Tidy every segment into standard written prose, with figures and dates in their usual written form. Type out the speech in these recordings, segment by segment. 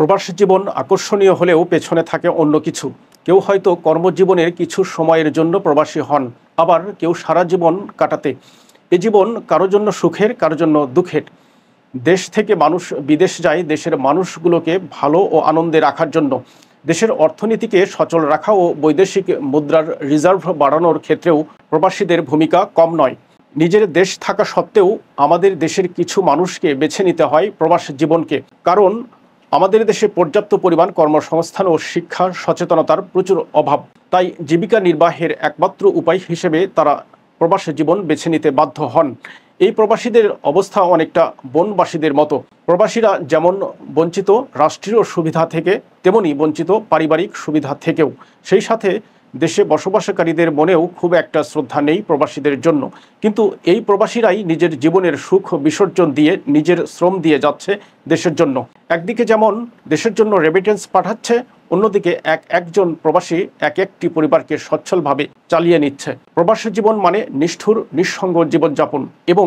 প্রবাস জীবন আকর্ষণীয় হলেও পেছনে থাকে অন্য কিছু। কেউ হয়তো কর্মজীবনের কিছু সময়ের জন্য প্রবাসী হন, আবার কেউ সারা জীবন কাটাতে। এ জীবন কারো জন্য সুখের, কারো জন্য দুঃখের। দেশ থেকে মানুষ বিদেশ যায় দেশের মানুষগুলোকে ভালো ও আনন্দে রাখার জন্য। দেশের অর্থনীতিকে সচল রাখা ও বৈদেশিক মুদ্রার রিজার্ভ বাড়ানোর ক্ষেত্রেও প্রবাসীদের ভূমিকা কম নয়। নিজের দেশ থাকা সত্ত্বেও আমাদের দেশের কিছু মানুষকে বেছে নিতে হয় প্রবাস জীবনকে, কারণ আমাদের দেশে পর্যাপ্ত পরিমাণ কর্মসংস্থান ও শিক্ষা সচেতনতার প্রচুর অভাব। তাই জীবিকা নির্বাহের একমাত্র উপায় হিসেবে তারা প্রবাস জীবন বেছে নিতে বাধ্য হন। এই প্রবাসীদের অবস্থা অনেকটা বনবাসীদের মতো। প্রবাসীরা যেমন বঞ্চিত রাষ্ট্রীয় সুবিধা থেকে, তেমনি বঞ্চিত পারিবারিক সুবিধা থেকেও। সেই সাথে দেশে বসবাসকারীদের মনেও খুব একটা শ্রদ্ধা নেই প্রবাসীদের জন্য। কিন্তু এই প্রবাসীরাই নিজের জীবনের সুখ বিসর্জন দিয়ে, নিজের শ্রম দিয়ে যাচ্ছে দেশের জন্য। একদিকে যেমন দেশের জন্য রেমিটেন্স পাঠাচ্ছে, অন্যদিকে একজন প্রবাসী একটি পরিবারকে সচ্ছলভাবে চালিয়ে নিচ্ছে। প্রবাসী জীবন মানে নিষ্ঠুর নিঃসঙ্গ জীবনযাপন এবং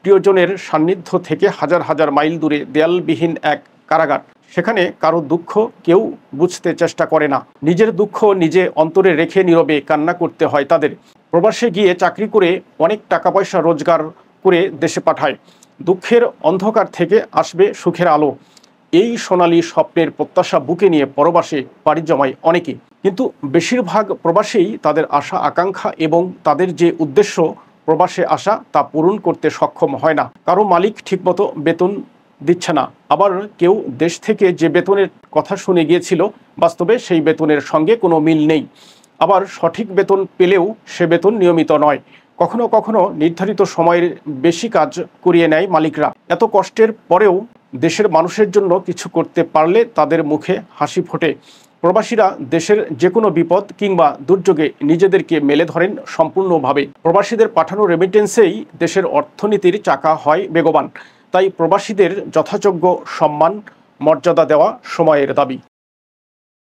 প্রিয়জনের সান্নিধ্য থেকে হাজার হাজার মাইল দূরে দেয়ালবিহীন এক কারাগার। সেখানে কারো দুঃখ কেউ বুঝতে চেষ্টা করে না। নিজের দুঃখ নিজে অন্তরে রেখে নীরবে কান্না করতে হয় তাদের। প্রবাসে গিয়ে চাকরি করে অনেক টাকা পয়সা রোজগার করে দেশে পাঠায়। দুঃখের অন্ধকার থেকে আসবে সুখের আলো, এই সোনালী স্বপ্নের প্রত্যাশা বুকে নিয়ে পরবাসে পাড়ি জমায় অনেকে। কিন্তু বেশিরভাগ প্রবাসীই তাদের আশা আকাঙ্ক্ষা এবং তাদের যে উদ্দেশ্য প্রবাসে আসা তা পূরণ করতে সক্ষম হয় না। কারো মালিক ঠিকমতো বেতন দিচ্ছে না, আবার কেউ দেশ থেকে যে বেতনের কথা শুনে গিয়েছিল বাস্তবে সেই বেতনের সঙ্গে কোনো মিল নেই। আবার সঠিক বেতন পেলেও সে বেতন নিয়মিত নয়। কখনো কখনো নির্ধারিত সময়ের বেশি কাজ করিয়ে নেয় মালিকরা। এত কষ্টের পরেও দেশের মানুষের জন্য কিছু করতে পারলে তাদের মুখে হাসি ফোটে। প্রবাসীরা দেশের যে কোনো বিপদ কিংবা দুর্যোগে নিজেদেরকে মেলে ধরেন সম্পূর্ণভাবে। প্রবাসীদের পাঠানো রেমিটেন্সেই দেশের অর্থনীতির চাকা হয় বেগবান। তাই প্রবাসীদের যথাযোগ্য সম্মান মর্যাদা দেওয়া সময়ের দাবি।